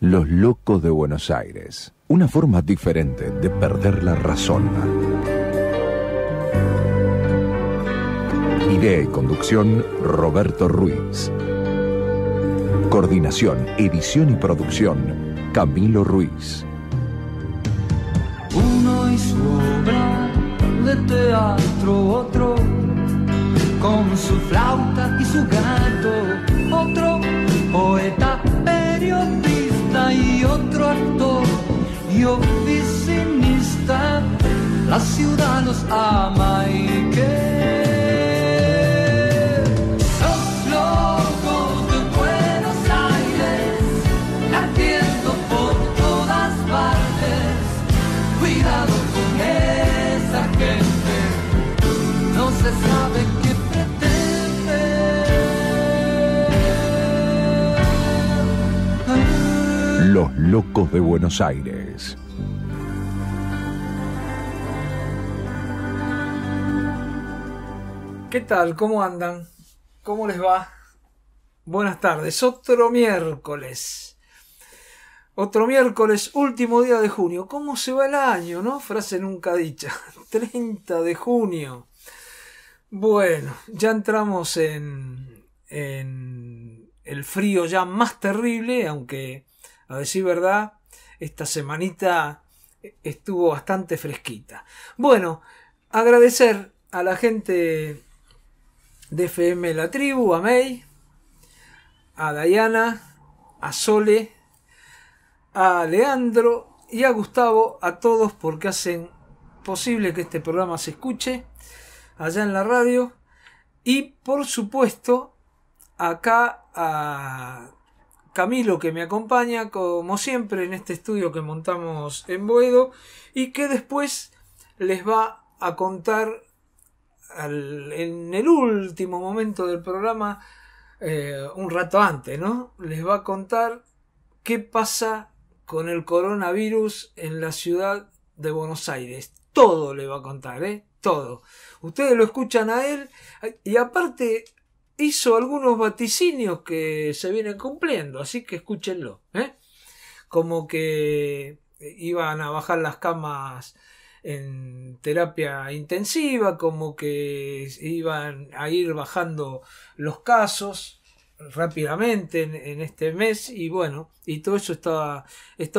Los locos de Buenos Aires. Una forma diferente de perder la razón. Idea y conducción, Roberto Ruiz. Coordinación, edición y producción, Camilo Ruiz. Uno y su obra de teatro, otro con su flauta y su gato, otro poeta, periodista y otro actor y oficinista. La ciudad los ama y que los locos de Buenos Aires latiendo por todas partes. Cuidado con esa gente, no se sabe qué pretende. Los locos de Buenos Aires. ¿Qué tal? ¿Cómo andan? ¿Cómo les va? Buenas tardes. Otro miércoles, último día de junio. ¿Cómo se va el año, no? Frase nunca dicha. 30 de junio. Bueno, ya entramos en el frío ya más terrible, aunque a decir verdad, esta semanita estuvo bastante fresquita. Bueno, agradecer a la gente de FM La Tribu, a May, a Dayana, a Sole, a Leandro y a Gustavo, a todos porque hacen posible que este programa se escuche allá en la radio, y por supuesto acá a Camilo, que me acompaña como siempre en este estudio que montamos en Boedo y que después les va a contar en el último momento del programa, un rato antes, ¿no? Les va a contar qué pasa con el coronavirus en la ciudad de Buenos Aires. Todo le va a contar, todo. Ustedes lo escuchan a él y aparte hizo algunos vaticinios que se vienen cumpliendo, así que escúchenlo, como que iban a bajar las camas en terapia intensiva, como que iban a ir bajando los casos rápidamente en este mes, y bueno, y todo eso está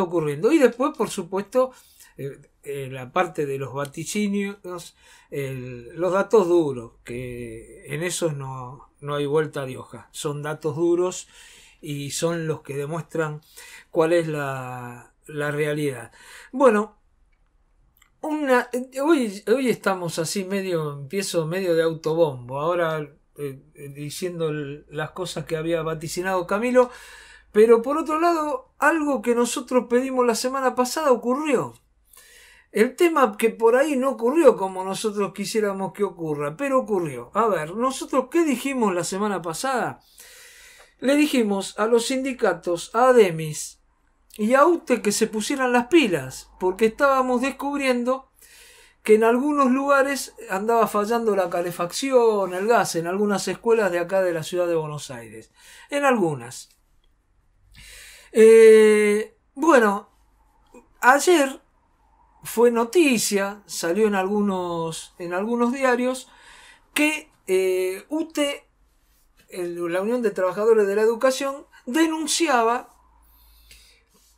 ocurriendo. Y después, por supuesto, la parte de los vaticinios, los datos duros, que en esos no hay vuelta de hoja, son datos duros y son los que demuestran cuál es la realidad. Bueno, hoy estamos así empiezo medio de autobombo, ahora diciendo las cosas que había vaticinado Camilo, pero por otro lado, algo que nosotros pedimos la semana pasada ocurrió. El tema que por ahí no ocurrió como nosotros quisiéramos que ocurra, pero ocurrió. A ver, nosotros ¿qué dijimos la semana pasada? Le dijimos a los sindicatos, a Ademis y a UTE que se pusieran las pilas, porque estábamos descubriendo que en algunos lugares andaba fallando la calefacción, el gas, en algunas escuelas de acá de la ciudad de Buenos Aires. En algunas. Bueno, ayer fue noticia, salió en algunos diarios, que UTE, la Unión de Trabajadores de la Educación, denunciaba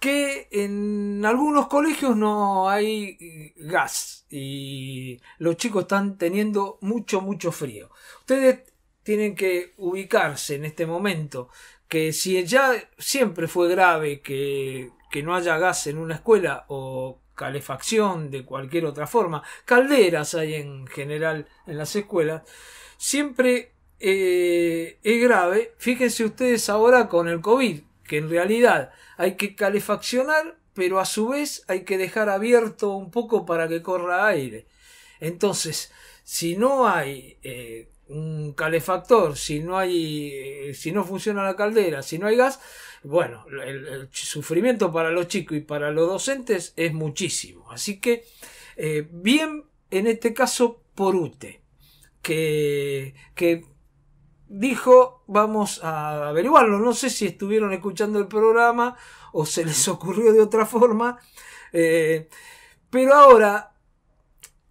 que en algunos colegios no hay gas y los chicos están teniendo mucho frío. Ustedes tienen que ubicarse en este momento que si ya siempre fue grave que no haya gas en una escuela o calefacción de cualquier otra forma, calderas hay en general en las escuelas, siempre es grave. Fíjense ustedes ahora con el COVID, que en realidad hay que calefaccionar, pero a su vez hay que dejar abierto un poco para que corra aire. Entonces, si no hay un calefactor, si no funciona la caldera, si no hay gas, bueno, el sufrimiento para los chicos y para los docentes es muchísimo. Así que, bien, en este caso, por UTE, que dijo, vamos a averiguarlo. No sé si estuvieron escuchando el programa o se les ocurrió de otra forma. Pero ahora,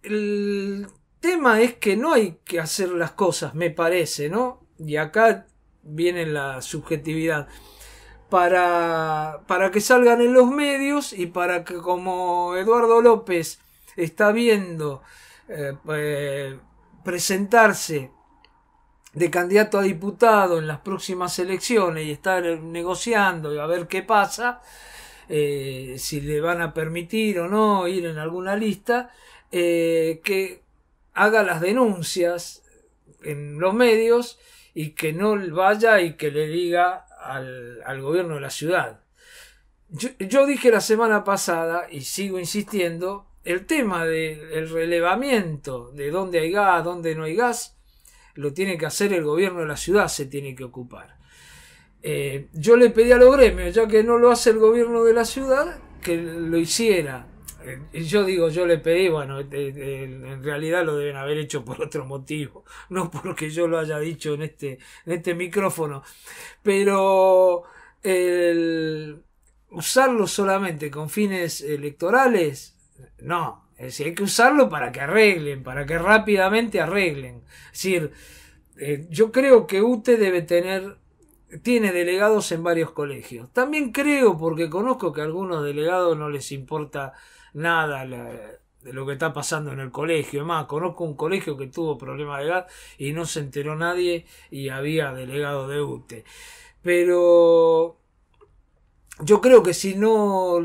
el tema es que no hay que hacer las cosas, me parece, ¿no? Y acá viene la subjetividad. Para que salgan en los medios y para que, como Eduardo López está viendo presentarse de candidato a diputado en las próximas elecciones y estar negociando y a ver qué pasa, si le van a permitir o no ir en alguna lista, que haga las denuncias en los medios y que no vaya y que le diga al gobierno de la ciudad. Yo dije la semana pasada y sigo insistiendo, el tema del relevamiento de dónde hay gas, dónde no hay gas, lo tiene que hacer el gobierno de la ciudad, se tiene que ocupar. Yo le pedí a los gremios, ya que no lo hace el gobierno de la ciudad, que lo hiciera. Yo le pedí, bueno, en realidad lo deben haber hecho por otro motivo, no porque yo lo haya dicho en este micrófono, pero usarlo solamente con fines electorales, no. Es decir, hay que usarlo para que arreglen, para que rápidamente arreglen. Es decir, yo creo que UTE tiene delegados en varios colegios. También creo, porque conozco que a algunos delegados no les importa nada de lo que está pasando en el colegio. Además, conozco un colegio que tuvo problemas de gas y no se enteró nadie y había delegado de UTE. Pero yo creo que si los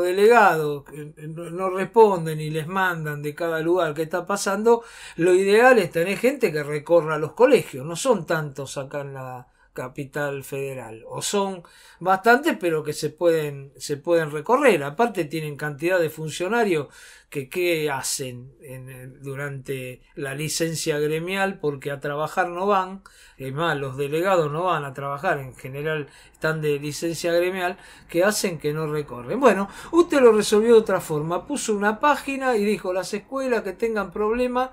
delegados no responden y les mandan de cada lugar que está pasando, lo ideal es tener gente que recorra los colegios. No son tantos acá en la capital federal, o son bastantes, pero que se pueden recorrer. Aparte tienen cantidad de funcionarios que ¿qué hacen durante la licencia gremial? Porque a trabajar no van. Es más, los delegados no van a trabajar, en general están de licencia gremial, que hacen que no recorren. Bueno, usted lo resolvió de otra forma, puso una página y dijo, las escuelas que tengan problemas,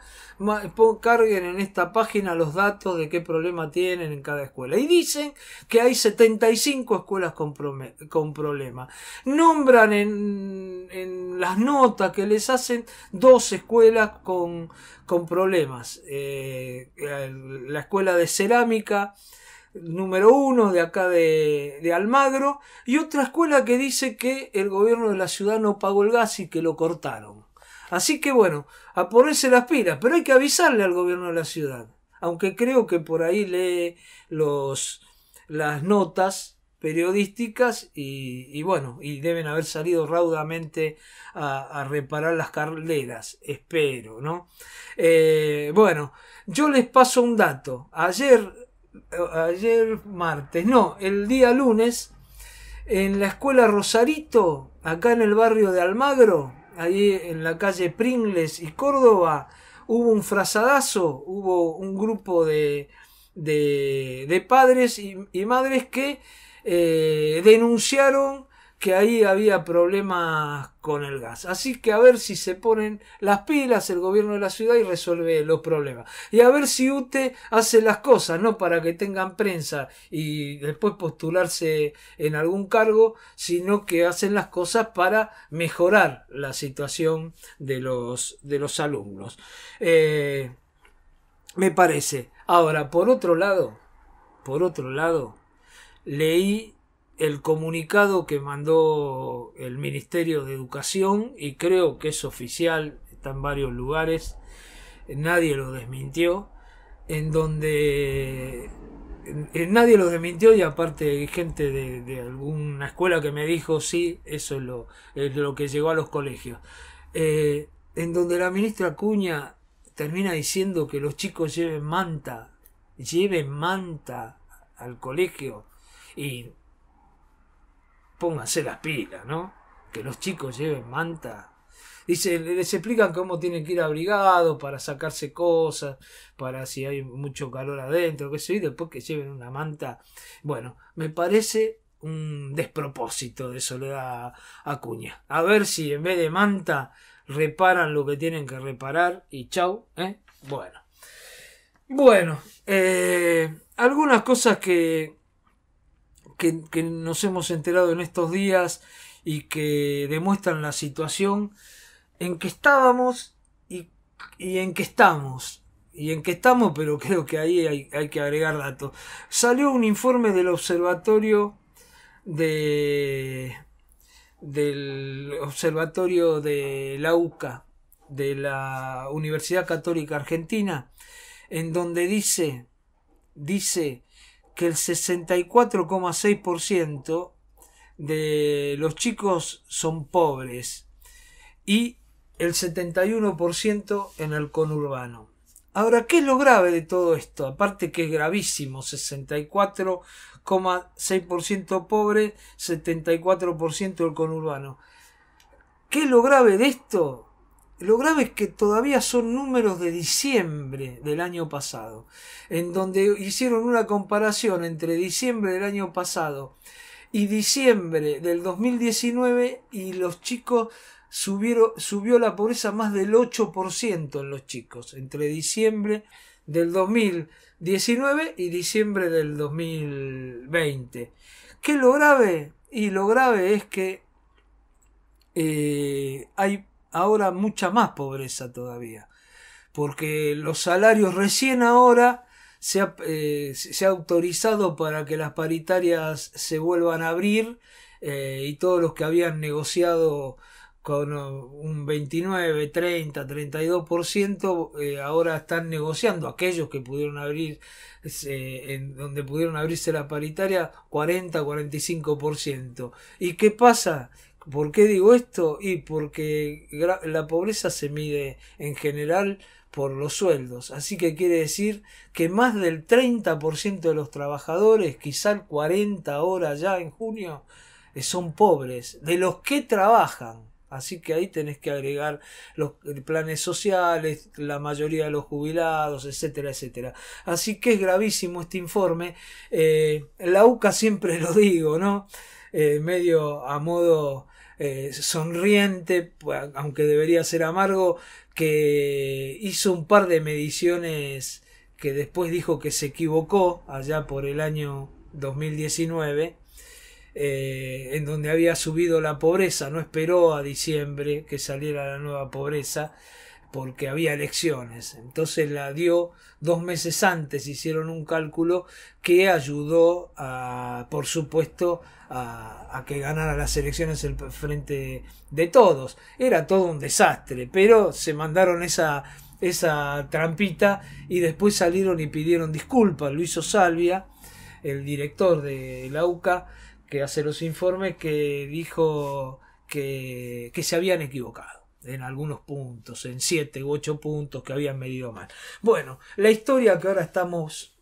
carguen en esta página los datos de qué problema tienen en cada escuela. Y dicen que hay 75 escuelas con problemas. Nombran en las notas que les hacen 2 escuelas con problemas. La escuela de cerámica número 1 de acá de Almagro, y otra escuela que dice que el gobierno de la ciudad no pagó el gas y que lo cortaron. Así que bueno, a ponerse las pilas, pero hay que avisarle al gobierno de la ciudad, aunque creo que por ahí lee las notas periodísticas y bueno, y deben haber salido raudamente a reparar las calderas, espero, ¿no? Bueno, yo les paso un dato. Ayer martes, no, el día lunes, en la escuela Rosarito, acá en el barrio de Almagro, ahí en la calle Pringles y Córdoba, hubo un frazadazo, hubo un grupo de padres y madres que denunciaron que ahí había problemas con el gas. Así que a ver si se ponen las pilas el gobierno de la ciudad y resuelve los problemas. Y a ver si UTE hace las cosas, no para que tengan prensa y después postularse en algún cargo, sino que hacen las cosas para mejorar la situación de los alumnos. Me parece. Ahora, por otro lado, leí el comunicado que mandó el Ministerio de Educación y creo que es oficial, está en varios lugares, nadie lo desmintió, en donde nadie lo desmintió, y aparte hay gente de alguna escuela que me dijo sí, eso es lo que llegó a los colegios, en donde la ministra Acuña termina diciendo que los chicos lleven manta al colegio. Y pónganse las pilas, ¿no? Que los chicos lleven manta. Dice, les explican cómo tienen que ir abrigados para sacarse cosas, para si hay mucho calor adentro, qué sé yo, y después que lleven una manta. Bueno, me parece un despropósito de Soledad Acuña. A ver si en vez de manta reparan lo que tienen que reparar y chau, ¿eh? Bueno. Bueno, algunas cosas que nos hemos enterado en estos días y que demuestran la situación en que estábamos y en que estamos. Y en que estamos, pero creo que ahí hay que agregar datos. Salió un informe del observatorio del observatorio de la UCA, de la Universidad Católica Argentina, en donde dice que el 64,6% de los chicos son pobres y el 71% en el conurbano. Ahora, ¿qué es lo grave de todo esto? Aparte que es gravísimo, 64,6% pobre, 74% del conurbano. ¿Qué es lo grave de esto? Lo grave es que todavía son números de diciembre del año pasado, en donde hicieron una comparación entre diciembre del año pasado y diciembre del 2019 y los chicos subió la pobreza más del 8% en los chicos, entre diciembre del 2019 y diciembre del 2020. ¿Qué es lo grave? Y lo grave es que hay ahora mucha más pobreza todavía, porque los salarios recién ahora se ha autorizado para que las paritarias se vuelvan a abrir, y todos los que habían negociado con un 29, 30, 32%, ahora están negociando, aquellos que pudieron abrir, en donde pudieron abrirse la paritaria, 40, 45%. ¿Y qué pasa? ¿Por qué digo esto? Y porque la pobreza se mide en general por los sueldos. Así que quiere decir que más del 30% de los trabajadores, quizá el 40% ahora ya en junio, son pobres, de los que trabajan. Así que ahí tenés que agregar los planes sociales, la mayoría de los jubilados, etcétera, etcétera. Así que es gravísimo este informe. La UCA siempre lo digo, ¿no? Medio a modo sonriente, aunque debería ser amargo, que hizo un par de mediciones que después dijo que se equivocó allá por el año 2019, en donde había subido la pobreza. No esperó a diciembre que saliera la nueva pobreza porque había elecciones, entonces la dio 2 meses antes. Hicieron un cálculo que ayudó por supuesto a que ganara las elecciones el Frente de Todos. Era todo un desastre, pero se mandaron esa trampita y después salieron y pidieron disculpas. Lo hizo Salvia, el director de la UCA, que hace los informes, que dijo que se habían equivocado en algunos puntos, en 7 u 8 puntos que habían medido mal. Bueno, la historia que ahora estamos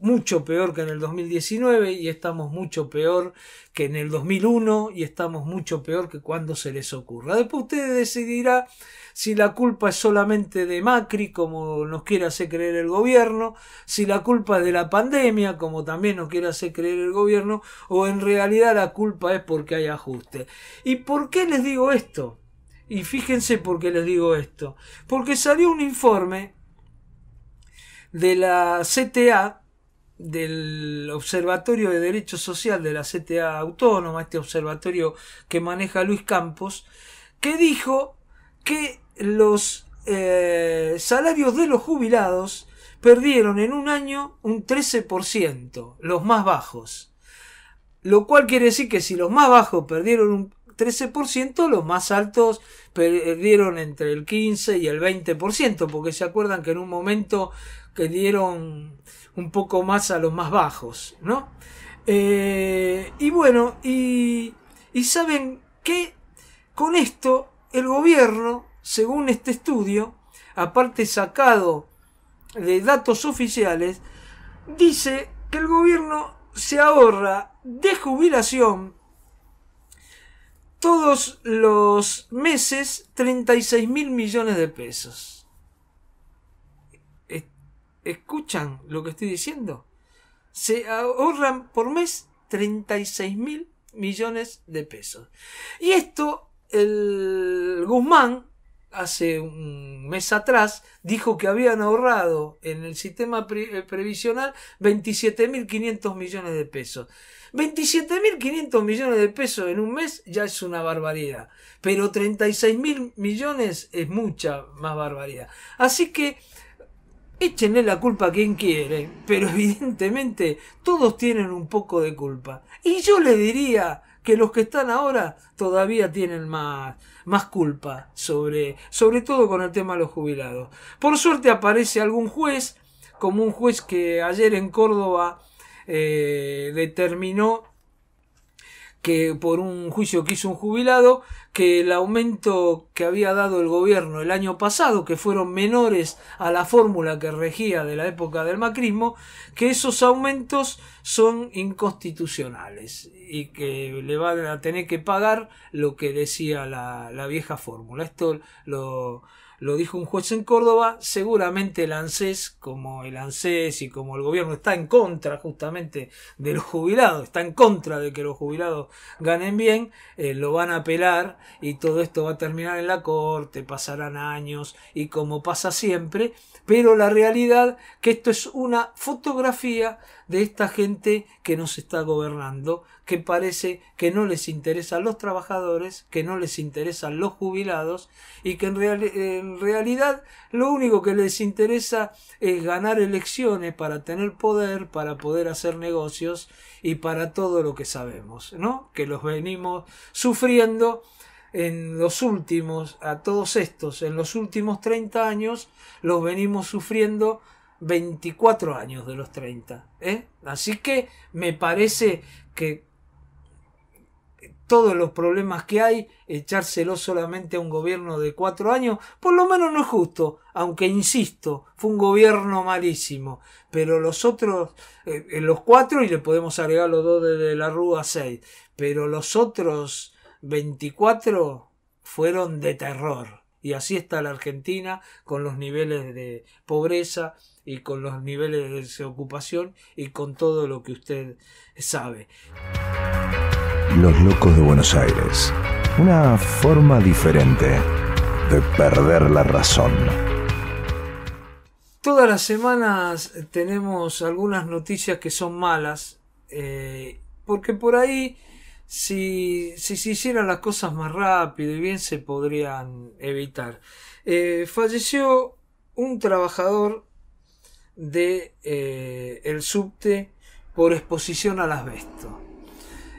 mucho peor que en el 2019 y estamos mucho peor que en el 2001 y estamos mucho peor que cuando se les ocurra. Después usted decidirá si la culpa es solamente de Macri, como nos quiere hacer creer el gobierno, si la culpa es de la pandemia, como también nos quiere hacer creer el gobierno, o en realidad la culpa es porque hay ajuste. ¿Y por qué les digo esto? Y fíjense por qué les digo esto. Porque salió un informe de la CTA, del Observatorio de Derecho Social de la CTA Autónoma, este observatorio que maneja Luis Campos, que dijo que los salarios de los jubilados perdieron en un año un 13%, los más bajos. Lo cual quiere decir que si los más bajos perdieron un 13%, los más altos perdieron entre el 15 y el 20%, porque se acuerdan que en un momento que dieron un poco más a los más bajos, ¿no? Y bueno, y saben que con esto el gobierno, según este estudio, aparte sacado de datos oficiales, dice que el gobierno se ahorra de jubilación todos los meses 36.000 millones de pesos. ¿Escuchan lo que estoy diciendo? Se ahorran por mes 36.000 millones de pesos. Y esto, el Guzmán, hace un mes atrás, dijo que habían ahorrado en el sistema previsional 27.500 millones de pesos. 27.500 millones de pesos en un mes ya es una barbaridad, pero 36.000 millones es mucha más barbaridad. Así que échenle la culpa a quien quiere, pero evidentemente todos tienen un poco de culpa. Y yo le diría que los que están ahora todavía tienen más culpa, sobre todo con el tema de los jubilados. Por suerte aparece algún juez, como un juez que ayer en Córdoba determinó que por un juicio que hizo un jubilado, que el aumento que había dado el gobierno el año pasado, que fueron menores a la fórmula que regía de la época del macrismo, que esos aumentos son inconstitucionales y que le van a tener que pagar lo que decía la vieja fórmula. Esto lo dijo un juez en Córdoba. Seguramente el ANSES, como el ANSES y como el gobierno está en contra justamente de los jubilados, está en contra de que los jubilados ganen bien, lo van a apelar y todo esto va a terminar en la corte, pasarán años y como pasa siempre, pero la realidad que esto es una fotografía de esta gente que nos está gobernando, que parece que no les interesan los trabajadores, que no les interesan los jubilados y que en realidad lo único que les interesa es ganar elecciones para tener poder, para poder hacer negocios y para todo lo que sabemos, ¿no? Que los venimos sufriendo en los últimos, a todos estos, en los últimos 30 años, los venimos sufriendo 24 años de los 30, Así que me parece que todos los problemas que hay, echárselo solamente a un gobierno de 4 años, por lo menos no es justo, aunque insisto, fue un gobierno malísimo, pero los otros, los 4, y le podemos agregar los 2 de la Rúa 6, pero los otros 24 fueron de terror. Y así está la Argentina, con los niveles de pobreza y con los niveles de desocupación y con todo lo que usted sabe. Los locos de Buenos Aires. Una forma diferente de perder la razón. Todas las semanas tenemos algunas noticias que son malas, porque por ahí si se hicieran las cosas más rápido y bien se podrían evitar. Falleció un trabajador de el subte por exposición al asbesto.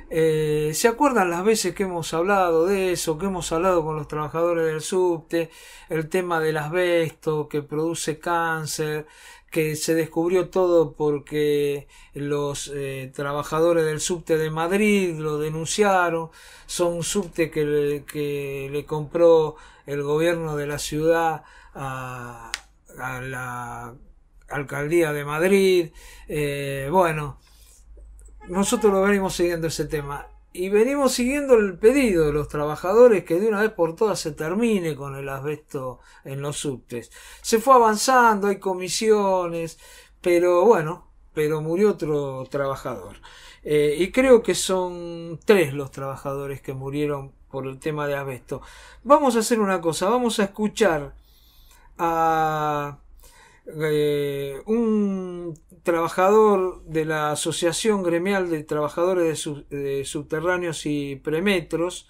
¿Se acuerdan las veces que hemos hablado de eso, que hemos hablado con los trabajadores del subte, el tema del asbesto que produce cáncer, que se descubrió todo porque los trabajadores del subte de Madrid lo denunciaron? Son un subte que le compró el gobierno de la ciudad a la alcaldía de Madrid. Bueno, nosotros lo venimos siguiendo ese tema y venimos siguiendo el pedido de los trabajadores que de una vez por todas se termine con el asbesto en los subtes. Se fue avanzando, hay comisiones, pero murió otro trabajador. Y creo que son 3 los trabajadores que murieron por el tema de asbesto. Vamos a hacer una cosa, vamos a escuchar a un trabajador de la Asociación Gremial de Trabajadores de Subterráneos y Premetros.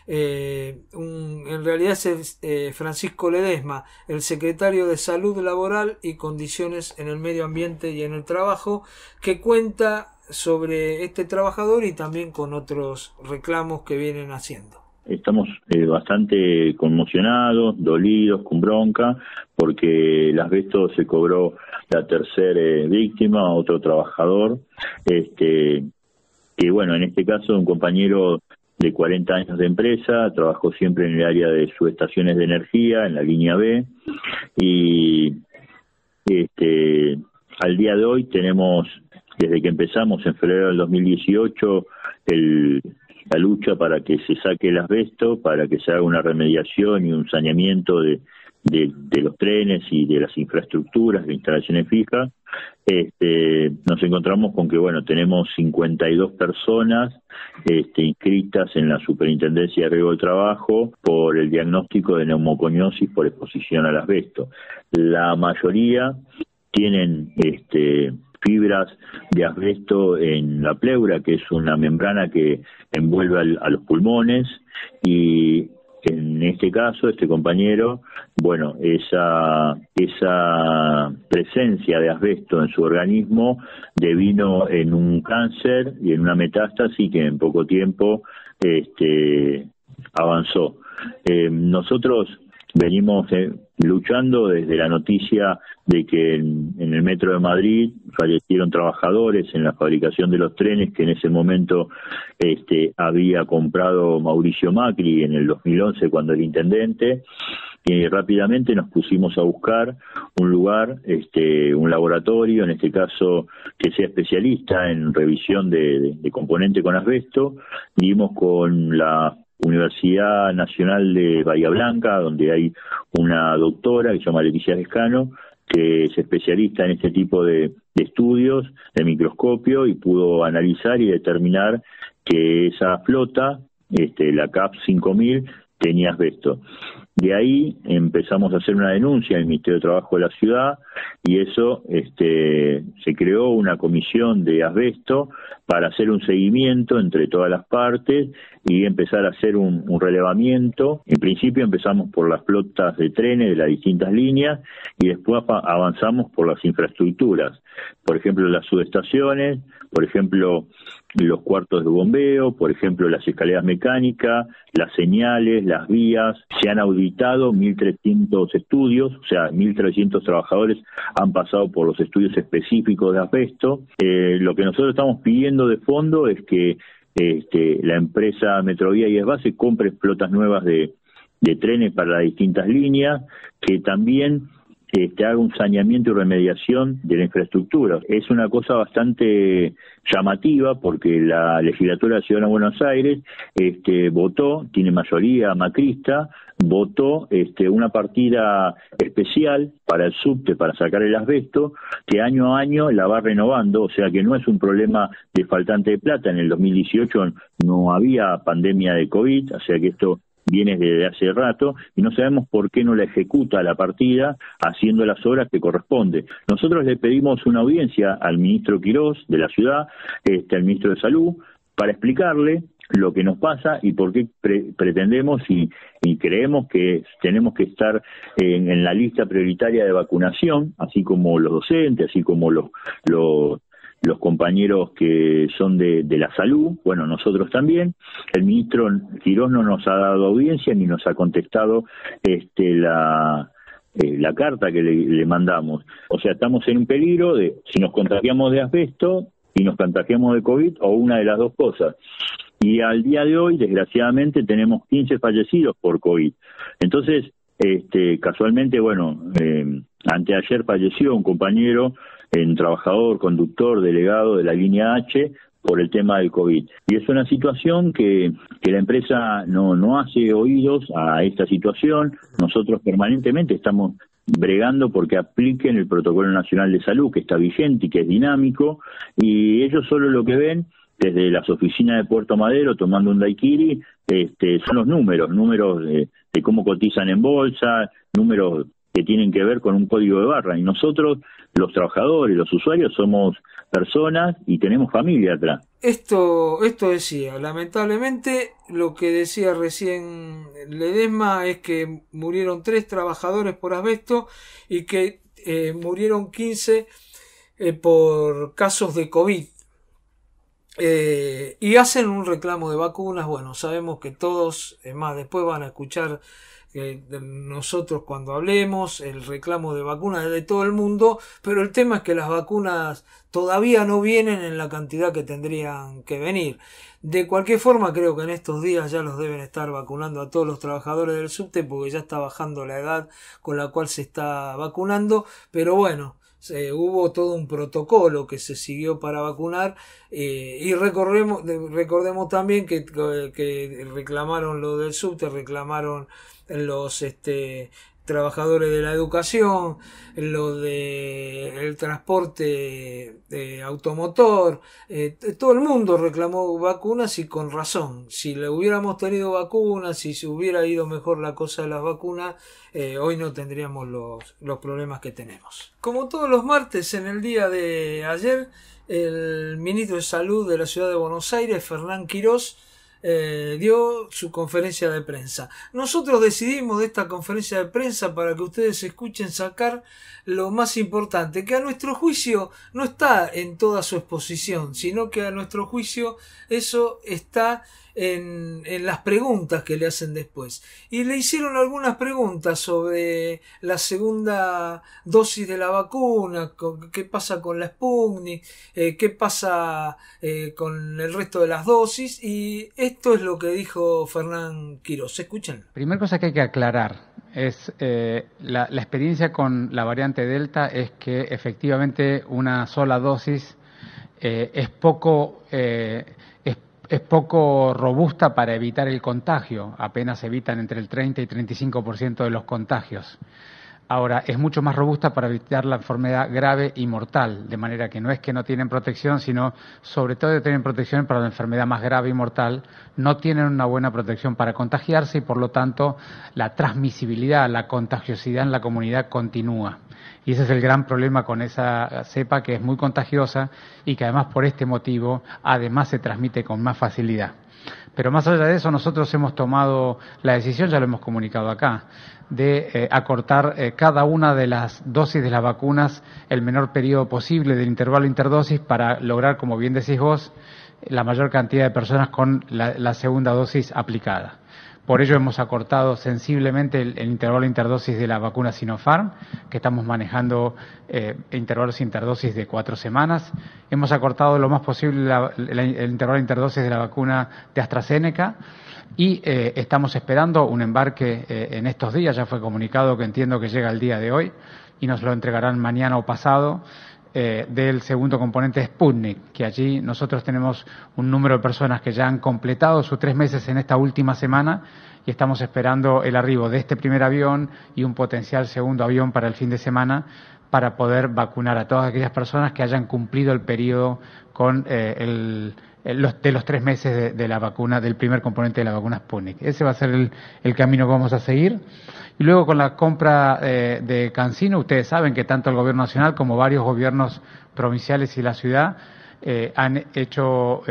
En realidad es Francisco Ledesma, el secretario de Salud Laboral y Condiciones en el Medio Ambiente y en el Trabajo, que cuenta sobre este trabajador y también con otros reclamos que vienen haciendo. Estamos bastante conmocionados, dolidos, con bronca, porque el asbesto se cobró la tercera víctima, otro trabajador, que bueno, en este caso un compañero de 40 años de empresa, trabajó siempre en el área de subestaciones de energía, en la línea B, y al día de hoy tenemos, desde que empezamos en febrero del 2018, la lucha para que se saque el asbesto, para que se haga una remediación y un saneamiento de de los trenes y de las infraestructuras de instalaciones fijas, nos encontramos con que, bueno, tenemos 52 personas inscritas en la Superintendencia de Riesgo del Trabajo por el diagnóstico de neumoconiosis por exposición al asbesto. La mayoría tienen fibras de asbesto en la pleura, que es una membrana que envuelve a los pulmones, y en este caso, este compañero, bueno, esa presencia de asbesto en su organismo devino en un cáncer y en una metástasis que en poco tiempo avanzó. Nosotros venimos luchando desde la noticia de que en el Metro de Madrid fallecieron trabajadores en la fabricación de los trenes que en ese momento había comprado Mauricio Macri en el 2011 cuando era intendente, y rápidamente nos pusimos a buscar un lugar, un laboratorio, en este caso que sea especialista en revisión de componente con asbesto. Dimos con la Universidad Nacional de Bahía Blanca, donde hay una doctora que se llama Leticia Lescano, que es especialista en este tipo de estudios de microscopio, y pudo analizar y determinar que esa flota, la CAP 5000, tenía asbesto. De ahí empezamos a hacer una denuncia en el Ministerio de Trabajo de la ciudad, y eso se creó una comisión de asbesto para hacer un seguimiento entre todas las partes y empezar a hacer un relevamiento. En principio empezamos por las flotas de trenes de las distintas líneas y después avanzamos por las infraestructuras, por ejemplo las subestaciones, por ejemplo los cuartos de bombeo, por ejemplo las escaleras mecánicas, las señales, las vías. Se han auditado 1.300 estudios, o sea, 1.300 trabajadores han pasado por los estudios específicos de asbesto. Lo que nosotros estamos pidiendo de fondo es que la empresa Metrovía y Esbase compre flotas nuevas de trenes para las distintas líneas, que también haga un saneamiento y remediación de la infraestructura. Es una cosa bastante llamativa porque la legislatura de la Ciudad de Buenos Aires votó, tiene mayoría macrista, votó una partida especial para el subte, para sacar el asbesto, que año a año la va renovando, o sea que no es un problema de faltante de plata. En el 2018 no había pandemia de COVID, o sea que esto viene desde hace rato, y no sabemos por qué no la ejecuta la partida haciendo las obras que corresponde. Nosotros le pedimos una audiencia al ministro Quirós de la ciudad, al ministro de Salud, para explicarle lo que nos pasa y por qué pretendemos y creemos que tenemos que estar en la lista prioritaria de vacunación, así como los docentes, así como los compañeros que son de la salud, bueno, nosotros también. El ministro Quirós no nos ha dado audiencia ni nos ha contestado la carta que le mandamos. O sea, estamos en un peligro de, si nos contagiamos de asbesto y nos contagiamos de COVID, o una de las dos cosas. Y al día de hoy, desgraciadamente, tenemos 15 fallecidos por COVID. Entonces, casualmente, bueno, anteayer falleció un compañero, un trabajador, conductor, delegado de la línea H, por el tema del COVID. Y es una situación que la empresa no hace oídos a esta situación. Nosotros permanentemente estamos bregando porque apliquen el Protocolo Nacional de Salud, que está vigente y que es dinámico, y ellos solo lo que ven desde las oficinas de Puerto Madero tomando un daiquiri son los números de cómo cotizan en bolsa, números que tienen que ver con un código de barra, y nosotros, los trabajadores, los usuarios, somos personas y tenemos familia atrás. Esto decía, lamentablemente, lo que decía recién Ledesma es que murieron 3 trabajadores por asbesto y que murieron 15 por casos de COVID. Y hacen un reclamo de vacunas. Bueno, sabemos que todos, más después van a escuchar de nosotros cuando hablemos el reclamo de vacunas de todo el mundo, pero el tema es que las vacunas todavía no vienen en la cantidad que tendrían que venir. De cualquier forma, creo que en estos días ya los deben estar vacunando a todos los trabajadores del subte, porque ya está bajando la edad con la cual se está vacunando, pero bueno, hubo todo un protocolo que se siguió para vacunar, y recordemos también que reclamaron lo del subte, reclamaron trabajadores de la educación, lo de el transporte automotor, todo el mundo reclamó vacunas y con razón. Si le hubiéramos tenido vacunas, si se hubiera ido mejor la cosa de las vacunas, hoy no tendríamos los problemas que tenemos. Como todos los martes, en el día de ayer, el ministro de Salud de la ciudad de Buenos Aires, Fernán Quirós, dio su conferencia de prensa. Nosotros decidimos de esta conferencia de prensa, para que ustedes escuchen, sacar lo más importante, que a nuestro juicio no está en toda su exposición, sino que a nuestro juicio eso está en las preguntas que le hacen después. Y le hicieron algunas preguntas sobre la segunda dosis de la vacuna, qué pasa con la Sputnik, qué pasa con el resto de las dosis, y esto es lo que dijo Fernán Quirós. ¿Escuchan? Primera cosa que hay que aclarar es la experiencia con la variante Delta es que efectivamente una sola dosis es poco robusta para evitar el contagio. Apenas evitan entre el 30 y 35% de los contagios. Ahora, es mucho más robusta para evitar la enfermedad grave y mortal, de manera que no es que no tienen protección, sino sobre todo tienen protección para la enfermedad más grave y mortal, no tienen una buena protección para contagiarse y por lo tanto la transmisibilidad, la contagiosidad en la comunidad continúa. Y ese es el gran problema con esa cepa, que es muy contagiosa y que además por este motivo además se transmite con más facilidad. Pero más allá de eso, nosotros hemos tomado la decisión, ya lo hemos comunicado acá, de acortar cada una de las dosis de las vacunas el menor periodo posible del intervalo interdosis para lograr, como bien decís vos, la mayor cantidad de personas con la segunda dosis aplicada. Por ello hemos acortado sensiblemente el intervalo interdosis de la vacuna Sinopharm, que estamos manejando intervalos interdosis de 4 semanas. Hemos acortado lo más posible el intervalo interdosis de la vacuna de AstraZeneca y estamos esperando un embarque en estos días. Ya fue comunicado, que entiendo que llega el día de hoy y nos lo entregarán mañana o pasado, del segundo componente Sputnik, que allí nosotros tenemos un número de personas que ya han completado sus 3 meses en esta última semana y estamos esperando el arribo de este primer avión y un potencial segundo avión para el fin de semana para poder vacunar a todas aquellas personas que hayan cumplido el periodo con los 3 meses de la vacuna, del primer componente de la vacuna Sputnik. Ese va a ser el camino que vamos a seguir. Y luego con la compra de CanSino, ustedes saben que tanto el Gobierno Nacional como varios gobiernos provinciales y la ciudad han hecho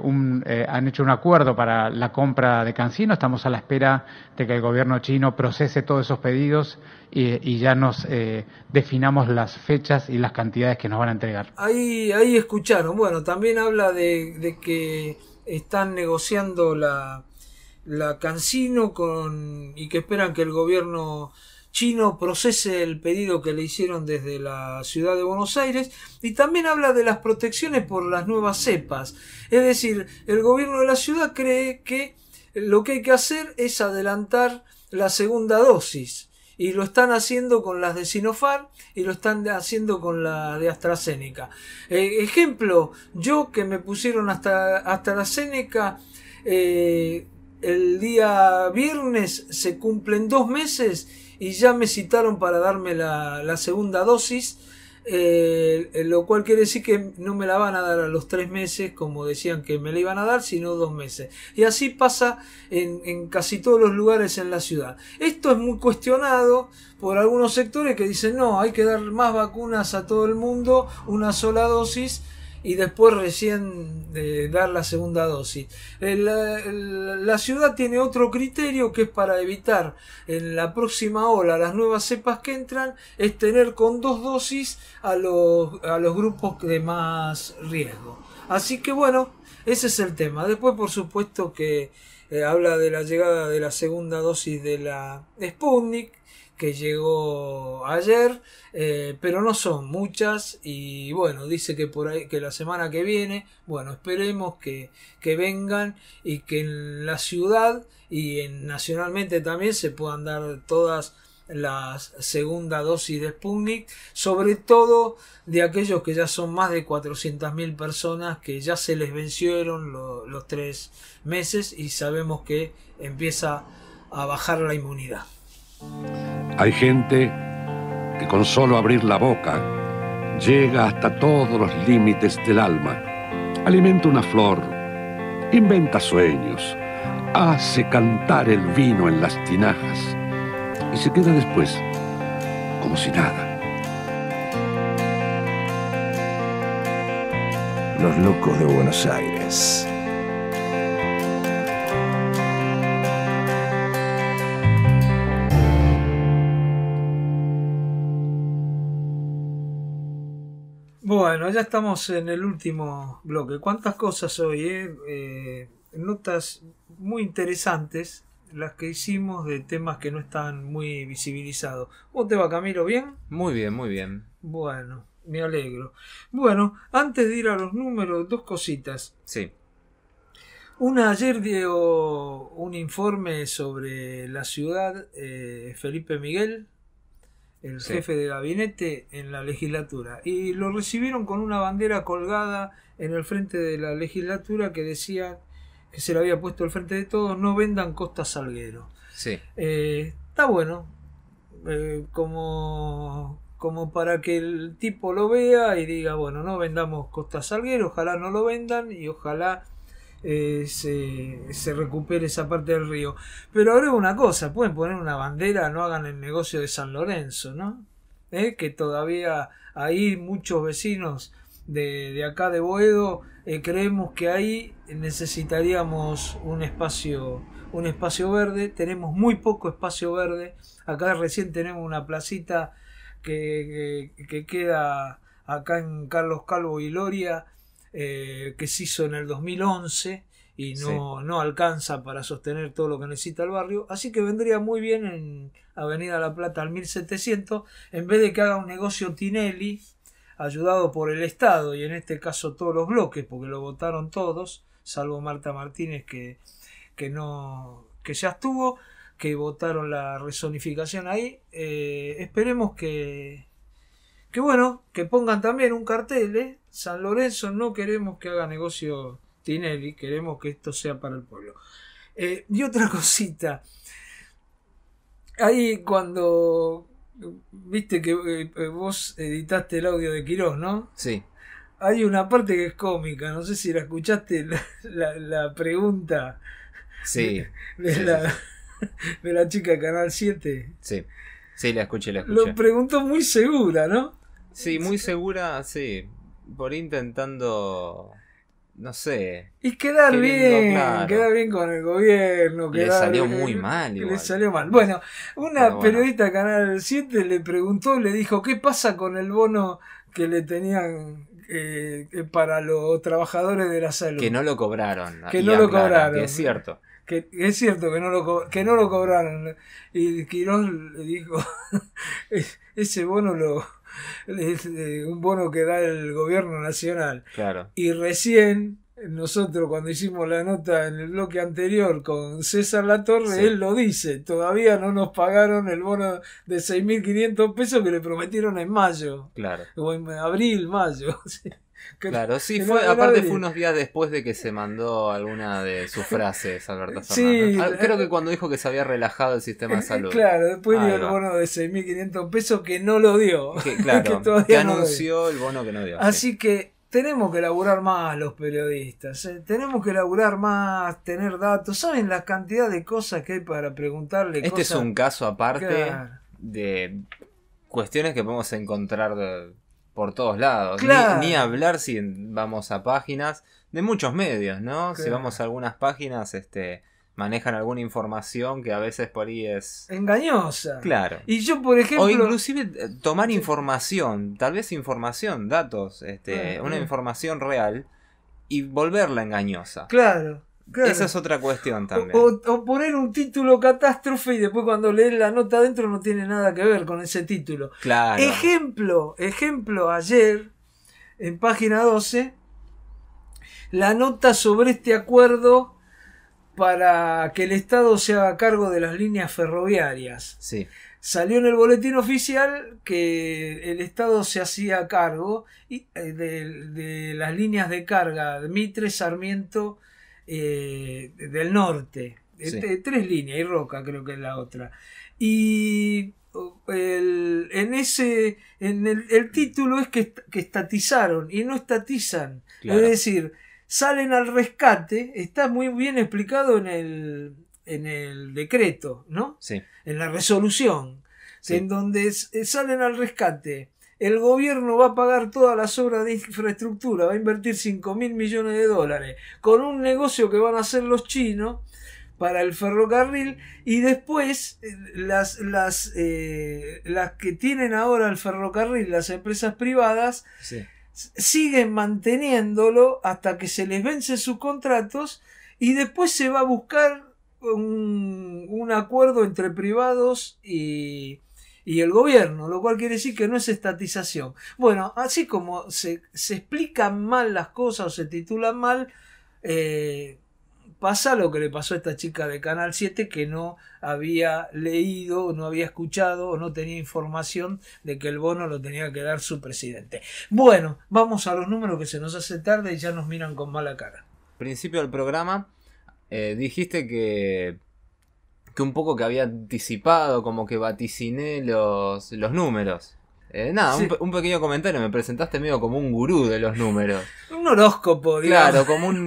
un acuerdo para la compra de CanSino. Estamos a la espera de que el gobierno chino procese todos esos pedidos y ya nos definamos las fechas y las cantidades que nos van a entregar. Ahí escucharon. Bueno, también habla de que están negociando la CanSino y que esperan que el gobierno chino procese el pedido que le hicieron desde la ciudad de Buenos Aires, y también habla de las protecciones por las nuevas cepas. Es decir, el gobierno de la ciudad cree que lo que hay que hacer es adelantar la segunda dosis, y lo están haciendo con las de Sinopharm y lo están haciendo con la de AstraZeneca. Ejemplo, yo que me pusieron hasta AstraZeneca, el día viernes se cumplen 2 meses y ya me citaron para darme la segunda dosis, lo cual quiere decir que no me la van a dar a los 3 meses como decían que me la iban a dar, sino 2 meses. Y así pasa en casi todos los lugares en la ciudad. Esto es muy cuestionado por algunos sectores que dicen no, hay que dar más vacunas a todo el mundo, una sola dosis, y después recién dar la segunda dosis. La ciudad tiene otro criterio, que es para evitar en la próxima ola las nuevas cepas que entran, es tener con 2 dosis a los grupos de más riesgo. Así que bueno, ese es el tema. Después, por supuesto, que habla de la llegada de la segunda dosis de la Sputnik, que llegó ayer, pero no son muchas, y bueno, dice que por ahí, que la semana que viene, bueno, esperemos que vengan y que en la ciudad y nacionalmente también se puedan dar todas las segunda dosis de Sputnik, sobre todo de aquellos que ya son más de 400.000 personas que ya se les vencieron los 3 meses y sabemos que empieza a bajar la inmunidad. Hay gente que con solo abrir la boca llega hasta todos los límites del alma, alimenta una flor, inventa sueños, hace cantar el vino en las tinajas y se queda después como si nada. Los locos de Buenos Aires. Bueno, ya estamos en el último bloque. ¿Cuántas cosas hoy? Notas muy interesantes las que hicimos de temas que no están muy visibilizados. ¿Cómo te va, Camilo? ¿Bien? Muy bien, muy bien. Bueno, me alegro. Bueno, antes de ir a los números, dos cositas. Sí. Una, ayer dio un informe sobre la ciudad Felipe Miguel, el jefe de gabinete en la legislatura, y lo recibieron con una bandera colgada en el frente de la legislatura que decía, que se le había puesto al frente de todos: no vendan Costa Salguero. Sí. Está bueno, como para que el tipo lo vea y diga, bueno, no vendamos Costa Salguero, ojalá no lo vendan y ojalá se recupere esa parte del río. Pero agrego una cosa: pueden poner una bandera, no hagan el negocio de San Lorenzo, ¿no? Que todavía ahí muchos vecinos de acá de Boedo creemos que ahí necesitaríamos un espacio verde. Tenemos muy poco espacio verde. Acá recién tenemos una placita que queda acá en Carlos Calvo y Loria, que se hizo en el 2011 y no alcanza para sostener todo lo que necesita el barrio, así que vendría muy bien en Avenida La Plata al 1700, en vez de que haga un negocio Tinelli ayudado por el Estado, y en este caso todos los bloques, porque lo votaron todos, salvo Marta Martínez que ya estuvo, que votaron la rezonificación ahí. Esperemos que bueno, que pongan también un cartel, San Lorenzo, no queremos que haga negocio Tinelli, queremos que esto sea para el pueblo. Y otra cosita, ahí cuando viste que vos editaste el audio de Quirós, ¿no? Sí. Hay una parte que es cómica, no sé si la escuchaste, la pregunta Sí. de la chica de Canal 7. Sí. Sí, la escuché. Lo preguntó muy segura, ¿no? Sí, muy segura, sí. Por ahí intentando, no sé. Y quedar bien, claro. quedar bien con el gobierno. Le salió muy mal igual. Le salió mal. Bueno, una periodista de Canal 7 le preguntó, le dijo, ¿qué pasa con el bono que le tenían para los trabajadores de la salud? Que no lo cobraron. Que no lo cobraron. Que es cierto. Que es cierto que no lo cobraron. Y Quirós le dijo, ese bono es un bono que da el gobierno nacional. Claro. Y recién nosotros, cuando hicimos la nota en el bloque anterior con César Latorre, Sí. él lo dice: todavía no nos pagaron el bono de 6.500 pesos que le prometieron en mayo. Claro. O en abril, mayo. Sí. Claro, sí, que fue, no, aparte nadie. fue unos días después de que se mandó alguna de sus frases, Alberto Sí, Fernández. Creo que cuando dijo que se había relajado el sistema de salud. Claro, después dio Ahí el va. bono de 6.500 pesos que no lo dio. Claro, todavía que no lo dio. anunció el bono que no dio. Así que tenemos que laburar más los periodistas, tenemos que laburar más, tener datos. ¿Saben la cantidad de cosas que hay para preguntarle? Este es un caso aparte Claro. de cuestiones que podemos encontrar por todos lados. Claro. Ni hablar si vamos a páginas de muchos medios, ¿no? Si Claro. vamos a algunas páginas, manejan alguna información que a veces por ahí es Engañosa. claro. Y yo, por ejemplo... O inclusive tomar información, tal vez información, datos, una información real y volverla engañosa. Claro. Esa es otra cuestión también. O poner un título catástrofe y después cuando lees la nota adentro no tiene nada que ver con ese título. Claro. Ejemplo, ayer en página 12, la nota sobre este acuerdo para que el Estado se haga cargo de las líneas ferroviarias. Sí. Salió en el boletín oficial que el Estado se hacía cargo de las líneas de carga de Mitre, Sarmiento, del norte, Sí. 3 líneas, y Roca creo que es la otra. Y el título es que estatizaron, y no estatizan. Claro. Es decir, salen al rescate, está muy bien explicado en el decreto, ¿no? Sí. En la resolución, Sí. en donde salen al rescate. El gobierno va a pagar todas las obras de infraestructura, va a invertir 5.000 millones de dólares con un negocio que van a hacer los chinos para el ferrocarril, y después las que tienen ahora el ferrocarril, las empresas privadas, Sí. siguen manteniéndolo hasta que se les vence sus contratos, y después se va a buscar un acuerdo entre privados y el gobierno, lo cual quiere decir que no es estatización. Bueno, así como se explican mal las cosas o se titulan mal, pasa lo que le pasó a esta chica de Canal 7, que no había leído, no había escuchado o no tenía información de que el bono lo tenía que dar su presidente. Bueno, vamos a los números, que se nos hace tarde y ya nos miran con mala cara. Principio del programa, dijiste que un poco que había anticipado, como que vaticiné los números. Nada, Sí. un pequeño comentario, me presentaste medio como un gurú de los números. Un horóscopo, digamos. Claro,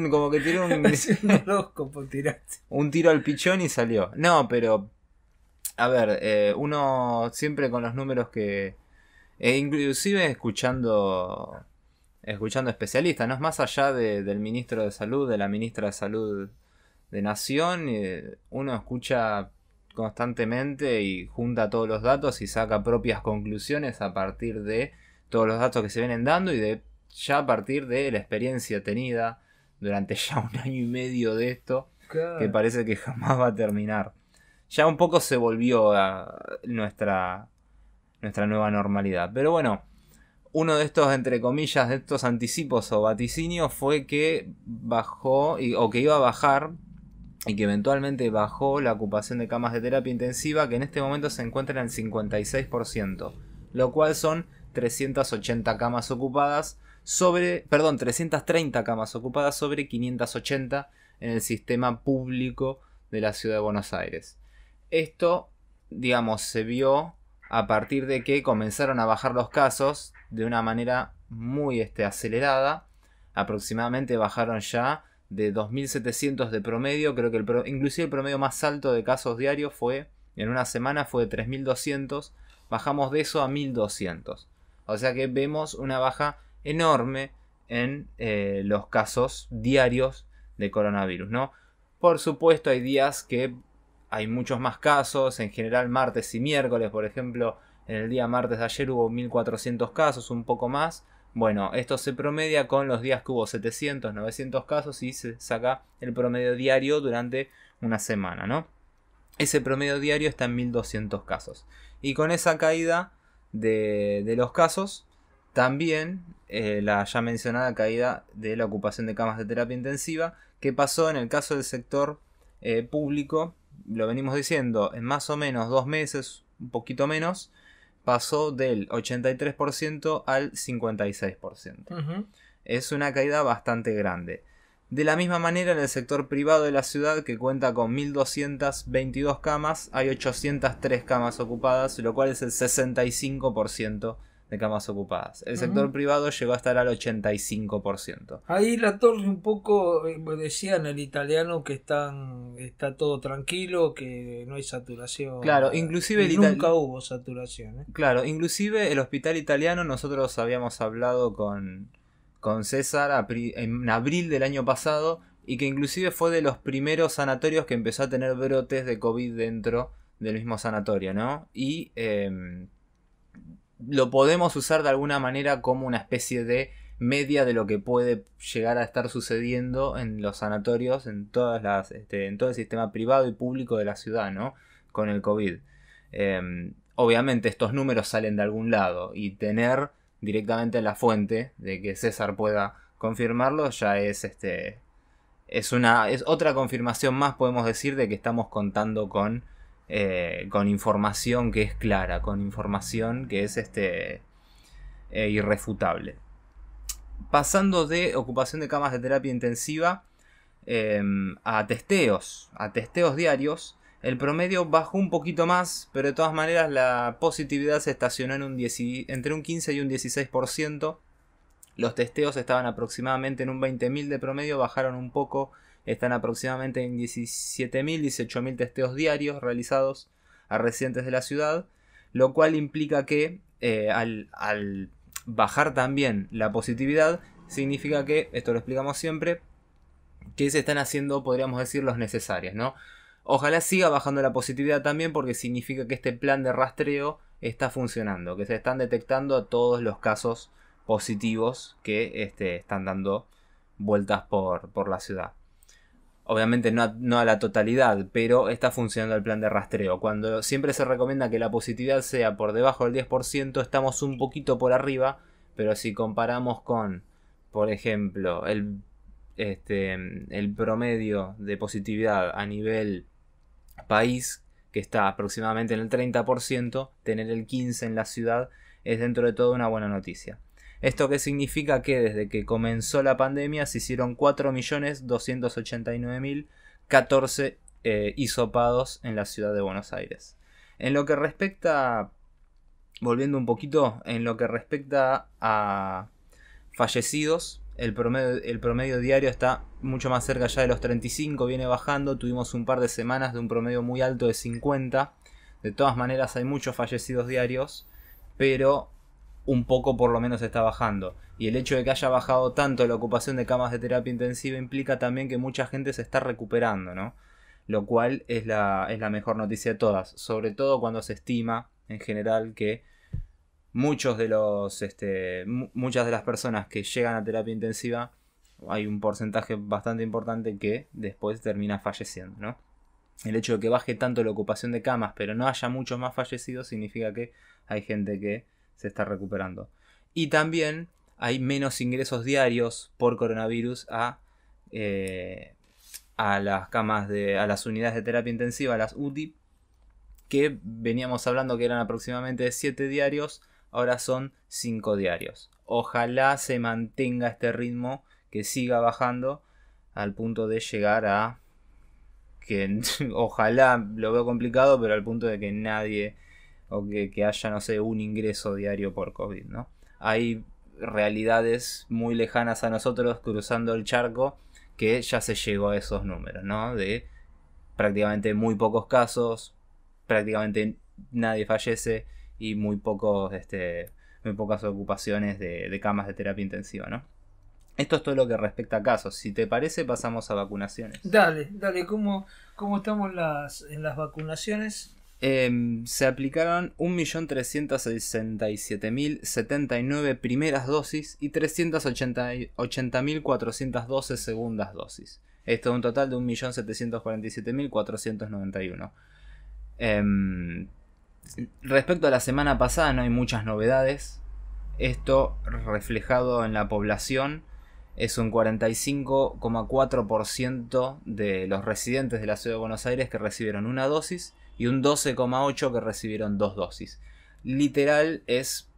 como que tiró un horóscopo tiraste. un tiro al pichón y salió. No, pero a ver, uno siempre con los números que inclusive escuchando especialistas, no es más allá del ministro de Salud, de la ministra de Salud de Nación, uno escucha constantemente y junta todos los datos y saca propias conclusiones a partir de todos los datos que se vienen dando, y de ya a partir de la experiencia tenida durante ya 1 año y medio de esto, Claro. que parece que jamás va a terminar. Ya un poco se volvió a nuestra nueva normalidad. Pero bueno, uno de estos, entre comillas, de estos anticipos o vaticinios fue que bajó, o que iba a bajar, y que eventualmente bajó la ocupación de camas de terapia intensiva, que en este momento se encuentra en el 56%, lo cual son 380 camas ocupadas sobre, 330 camas ocupadas sobre 580 en el sistema público de la ciudad de Buenos Aires. Esto, digamos, se vio a partir de que comenzaron a bajar los casos de una manera muy acelerada. Aproximadamente bajaron ya de 2.700 de promedio. Creo que inclusive el promedio más alto de casos diarios fue, en una semana, fue de 3.200. Bajamos de eso a 1.200. O sea que vemos una baja enorme en los casos diarios de coronavirus, ¿no? Por supuesto, hay días que hay muchos más casos. En general, martes y miércoles, por ejemplo, en el día martes de ayer hubo 1.400 casos, un poco más. Bueno, esto se promedia con los días que hubo 700, 900 casos, y se saca el promedio diario durante una semana, ¿no? Ese promedio diario está en 1.200 casos. Y con esa caída de los casos, también la ya mencionada caída de la ocupación de camas de terapia intensiva, que pasó en el caso del sector público, lo venimos diciendo, en más o menos 2 meses, un poquito menos, pasó del 83% al 56%. Uh-huh. Es una caída bastante grande. De la misma manera, en el sector privado de la ciudad, que cuenta con 1.222 camas, hay 803 camas ocupadas, lo cual es el 65% de camas ocupadas. El sector privado llegó a estar al 85%. Ahí la torre un poco, decía en el italiano que está todo tranquilo, que no hay saturación. Claro, inclusive nunca hubo saturación, ¿eh? Claro, inclusive el hospital italiano, nosotros habíamos hablado con César en abril del año pasado, y que inclusive fue de los primeros sanatorios que empezó a tener brotes de COVID dentro del mismo sanatorio, ¿no? Y lo podemos usar de alguna manera como una especie de media de lo que puede llegar a estar sucediendo en los sanatorios, en todas en todo el sistema privado y público de la ciudad, ¿no? Con el COVID. Obviamente estos números salen de algún lado, y tener directamente la fuente de que César pueda confirmarlo ya es otra confirmación más, podemos decir, de que estamos contando con información que es clara, con información que es irrefutable. Pasando de ocupación de camas de terapia intensiva, a testeos diarios, el promedio bajó un poquito más, pero de todas maneras la positividad se estacionó en entre un 15 y un 16%. Los testeos estaban aproximadamente en un 20.000 de promedio, bajaron un poco, están aproximadamente en 17.000, 18.000 testeos diarios realizados a residentes de la ciudad, lo cual implica que al bajar también la positividad, significa que, esto lo explicamos siempre, que se están haciendo, podríamos decir, los necesarios, ¿no? Ojalá siga bajando la positividad también, porque significa que este plan de rastreo está funcionando, que se están detectando todos los casos positivos que están dando vueltas por la ciudad. Obviamente no a la totalidad, pero está funcionando el plan de rastreo. Cuando siempre se recomienda que la positividad sea por debajo del 10%, estamos un poquito por arriba, pero si comparamos con, por ejemplo, el promedio de positividad a nivel país, que está aproximadamente en el 30%, tener el 15% en la ciudad es dentro de todo una buena noticia. ¿Esto qué significa? Que desde que comenzó la pandemia se hicieron 4.289.014 hisopados en la ciudad de Buenos Aires. En lo que respecta, volviendo un poquito, en lo que respecta a fallecidos, el promedio diario está mucho más cerca ya de los 35, viene bajando. Tuvimos un par de semanas de un promedio muy alto de 50. De todas maneras hay muchos fallecidos diarios, pero un poco por lo menos está bajando. Y el hecho de que haya bajado tanto la ocupación de camas de terapia intensiva implica también que mucha gente se está recuperando, ¿no? Lo cual es la mejor noticia de todas, sobre todo cuando se estima en general que muchas de las personas que llegan a terapia intensiva, hay un porcentaje bastante importante que después termina falleciendo, ¿no? El hecho de que baje tanto la ocupación de camas pero no haya muchos más fallecidos significa que hay gente que se está recuperando. Y también hay menos ingresos diarios por coronavirus a las camas a las unidades de terapia intensiva, a las UTI, que veníamos hablando que eran aproximadamente 7 diarios, ahora son 5 diarios. Ojalá se mantenga este ritmo, que siga bajando al punto de llegar a que ojalá, lo veo complicado, pero al punto de que nadie, o que haya, no sé, un ingreso diario por COVID, ¿no? Hay realidades muy lejanas a nosotros cruzando el charco que ya se llegó a esos números, ¿no? De prácticamente muy pocos casos, prácticamente nadie fallece y muy pocas ocupaciones de camas de terapia intensiva, ¿no? Esto es todo lo que respecta a casos. Si te parece, pasamos a vacunaciones. Dale, ¿cómo estamos en las vacunaciones? Se aplicaron 1.367.079 primeras dosis y 380.412 segundas dosis. Esto es un total de 1.747.491. Respecto a la semana pasada no hay muchas novedades. Esto reflejado en la población es un 45,4% de los residentes de la ciudad de Buenos Aires que recibieron una dosis y un 12,8% que recibieron 2 dosis. Literal es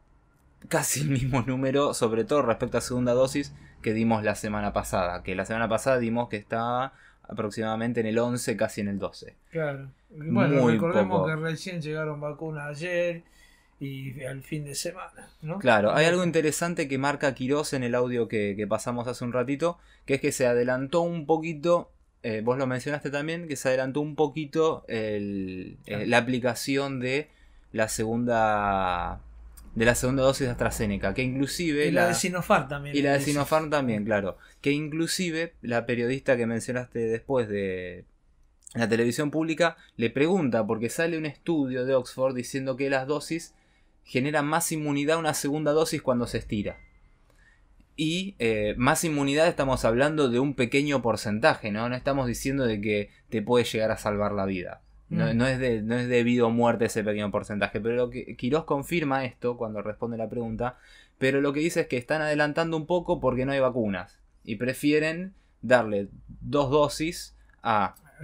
casi el mismo número, sobre todo respecto a segunda dosis, que dimos la semana pasada. Que la semana pasada dimos que estaba aproximadamente en el 11, casi en el 12. Claro. Bueno, Muy recordemos poco. que recién llegaron vacunas ayer y al fin de semana, ¿no? Claro, hay algo interesante que marca Quirós en el audio que pasamos hace un ratito, que es que se adelantó un poquito, vos lo mencionaste también, que se adelantó un poquito la aplicación de la segunda dosis de AstraZeneca, que inclusive Y la de Sinopharm también. y la de Sinopharm también, claro, que inclusive la periodista que mencionaste después de la televisión pública le pregunta, porque sale un estudio de Oxford diciendo que las dosis generan más inmunidad una segunda dosis cuando se estira. Y más inmunidad estamos hablando de un pequeño porcentaje, ¿no? No estamos diciendo de que te puede llegar a salvar la vida. No es de vida o muerte ese pequeño porcentaje. Pero lo que Quirós confirma esto cuando responde la pregunta. Pero lo que dice es que están adelantando un poco porque no hay vacunas. Y prefieren darle 2 dosis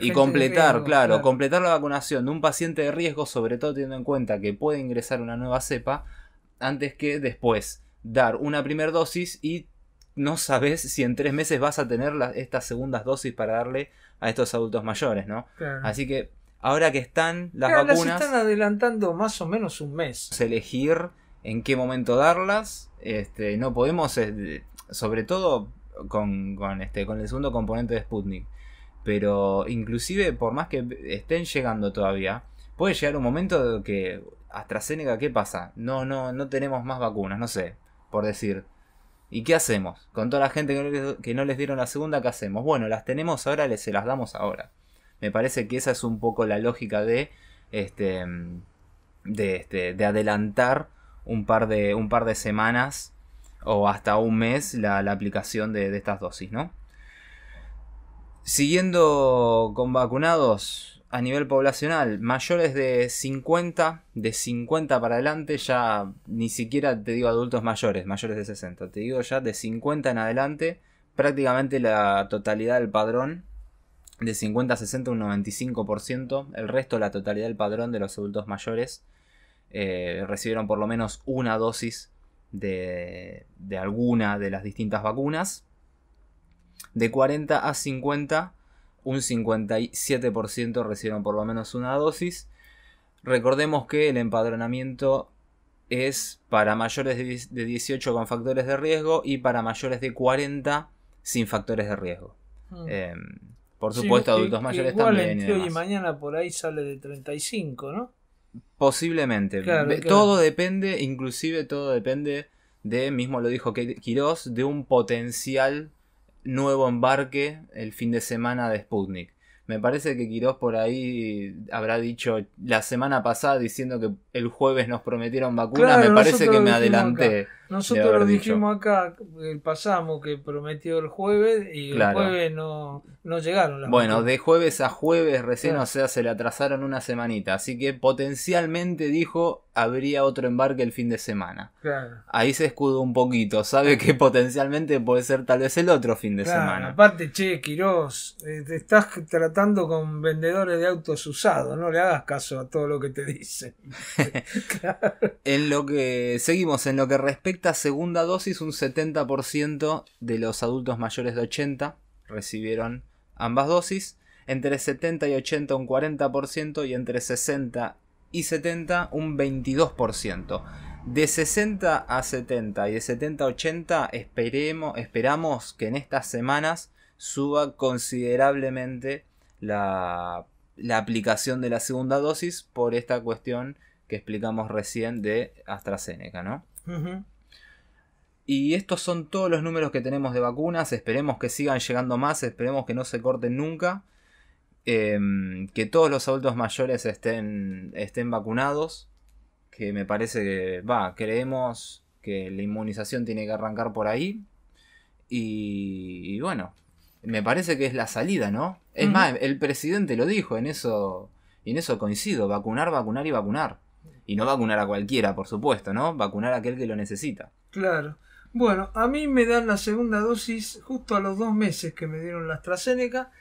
y completar, riesgo, claro, completar la vacunación de un paciente de riesgo, sobre todo teniendo en cuenta que puede ingresar una nueva cepa, antes que después dar una primera dosis y no sabes si en 3 meses vas a tener estas segundas dosis para darle a estos adultos mayores, ¿no? Claro. Así que ahora que están las Claro, vacunas, las están adelantando más o menos un mes. elegir en qué momento darlas. No podemos, sobre todo con el segundo componente de Sputnik. Pero inclusive, por más que estén llegando todavía, puede llegar un momento que AstraZeneca, ¿qué pasa? No tenemos más vacunas, no sé, por decir. ¿Y qué hacemos? Con toda la gente que no les dieron la segunda, ¿qué hacemos? Bueno, las tenemos ahora, se las damos ahora. Me parece que esa es un poco la lógica de adelantar un par de semanas o hasta un mes la aplicación de estas dosis, ¿no? Siguiendo con vacunados a nivel poblacional, mayores de 50 para adelante, ya ni siquiera te digo adultos mayores de 60, te digo ya de 50 en adelante, prácticamente la totalidad del padrón, de 50 a 60 un 95%, el resto la totalidad del padrón de los adultos mayores recibieron por lo menos una dosis de alguna de las distintas vacunas. De 40 a 50, un 57% recibieron por lo menos una dosis. Recordemos que el empadronamiento es para mayores de 18 con factores de riesgo y para mayores de 40 sin factores de riesgo. Por supuesto, Sí, adultos mayores igual también. entre hoy y mañana por ahí sale de 35, ¿no? Posiblemente. Claro. Todo depende, inclusive todo depende de, mismo lo dijo Quirós, de un potencial nuevo embarque el fin de semana de Sputnik. Me parece que Quirós por ahí habrá dicho la semana pasada diciendo que el jueves nos prometieron vacunas. Claro, me parece nosotros que lo me dijimos adelanté. acá. Nosotros lo dijimos acá, pasamos que prometió el jueves y Claro. el jueves no llegaron las Bueno, vacunas. de jueves a jueves recién, Claro. o sea, se le atrasaron una semanita. Así que potencialmente dijo habría otro embarque el fin de semana. Claro. Ahí se escudó un poquito. Sabe que potencialmente puede ser tal vez el otro fin de Claro, semana. aparte, che, Quirós, te estás tratando con vendedores de autos usados, no le hagas caso a todo lo que te dicen. Claro. En lo que seguimos, en lo que respecta a segunda dosis, un 70% de los adultos mayores de 80 recibieron ambas dosis. Entre 70 y 80 un 40% y entre 60 y 70 un 22%. De 60 a 70 y de 70 a 80 esperamos que en estas semanas suba considerablemente la aplicación de la segunda dosis por esta cuestión que explicamos recién de AstraZeneca, ¿no? Ujú. Y estos son todos los números que tenemos de vacunas. Esperemos que sigan llegando más, esperemos que no se corten nunca. Que todos los adultos mayores estén vacunados. Que me parece que creemos que la inmunización tiene que arrancar por ahí. Y bueno, me parece que es la salida, ¿no? Es Ujú. más, el presidente lo dijo, y en eso coincido, vacunar, vacunar y vacunar. Y no vacunar a cualquiera, por supuesto, ¿no? Vacunar a aquel que lo necesita. Claro. Bueno, a mí me dan la segunda dosis justo a los 2 meses que me dieron la AstraZeneca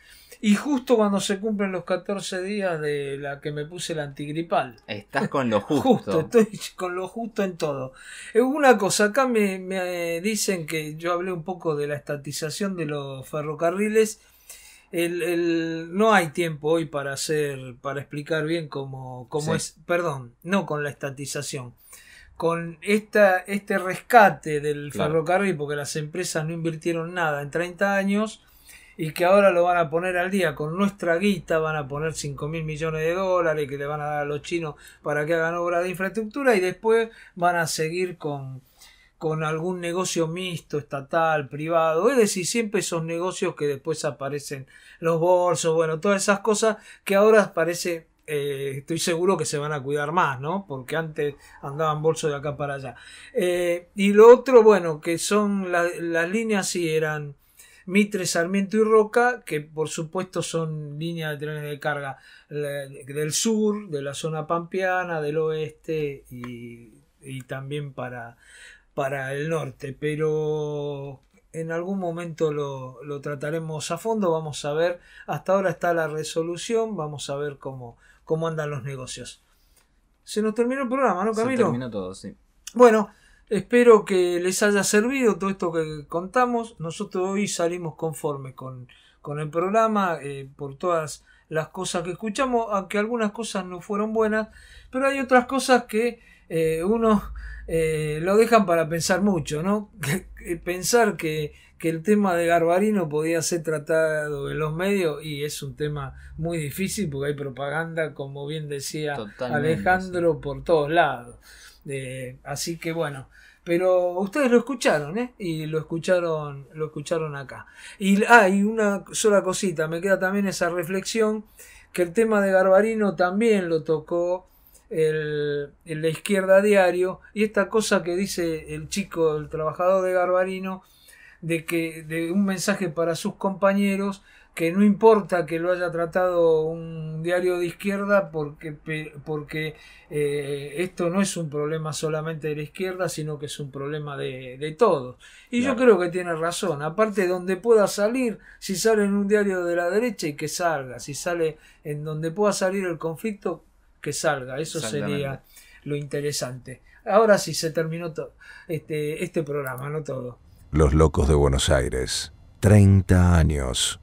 y justo cuando se cumplen los 14 días de la que me puse la antigripal. Estás con lo justo. Justo, estoy con lo justo en todo. Una cosa, acá me dicen que yo hablé un poco de la estatización de los ferrocarriles. No hay tiempo hoy para explicar bien cómo Sí. es, perdón, no con la estatización, con este rescate del Claro. ferrocarril, porque las empresas no invirtieron nada en 30 años y que ahora lo van a poner al día con nuestra guita, van a poner 5.000 millones de dólares que le van a dar a los chinos para que hagan obras de infraestructura y después van a seguir con algún negocio mixto, estatal, privado, es decir, siempre esos negocios que después aparecen los bolsos, bueno, todas esas cosas que ahora parece, estoy seguro que se van a cuidar más, ¿no? Porque antes andaban bolsos de acá para allá. Y lo otro, bueno, que son las líneas, sí, eran Mitre, Sarmiento y Roca, que por supuesto son líneas de trenes de carga del sur, de la zona pampeana, del oeste y también para el norte, pero en algún momento lo trataremos a fondo, vamos a ver, hasta ahora está la resolución, vamos a ver cómo andan los negocios. Se nos terminó el programa, ¿no, Se Camilo? terminó todo, sí. Bueno, espero que les haya servido todo esto que contamos. Nosotros hoy salimos conformes con el programa por todas las cosas que escuchamos, aunque algunas cosas no fueron buenas, pero hay otras cosas que uno lo dejan para pensar mucho, ¿no? Pensar que el tema de Garbarino podía ser tratado en los medios, y es un tema muy difícil porque hay propaganda, como bien decía Totalmente, Alejandro, sí, por todos lados. Así que bueno, pero ustedes lo escucharon, y lo escucharon acá. Y una sola cosita, me queda también esa reflexión, que el tema de Garbarino también lo tocó el La Izquierda Diario, y esta cosa que dice el chico, el trabajador de Garbarino, de un mensaje para sus compañeros, que no importa que lo haya tratado un diario de izquierda, porque esto no es un problema solamente de la izquierda, sino que es un problema de todos. Y claro, yo creo que tiene razón. Aparte, donde pueda salir, si sale en un diario de la derecha, y que salga; si sale en donde pueda salir el conflicto, que salga. Eso sería lo interesante. Ahora sí se terminó este programa, no todo. Los Locos de Buenos Aires, 30 años.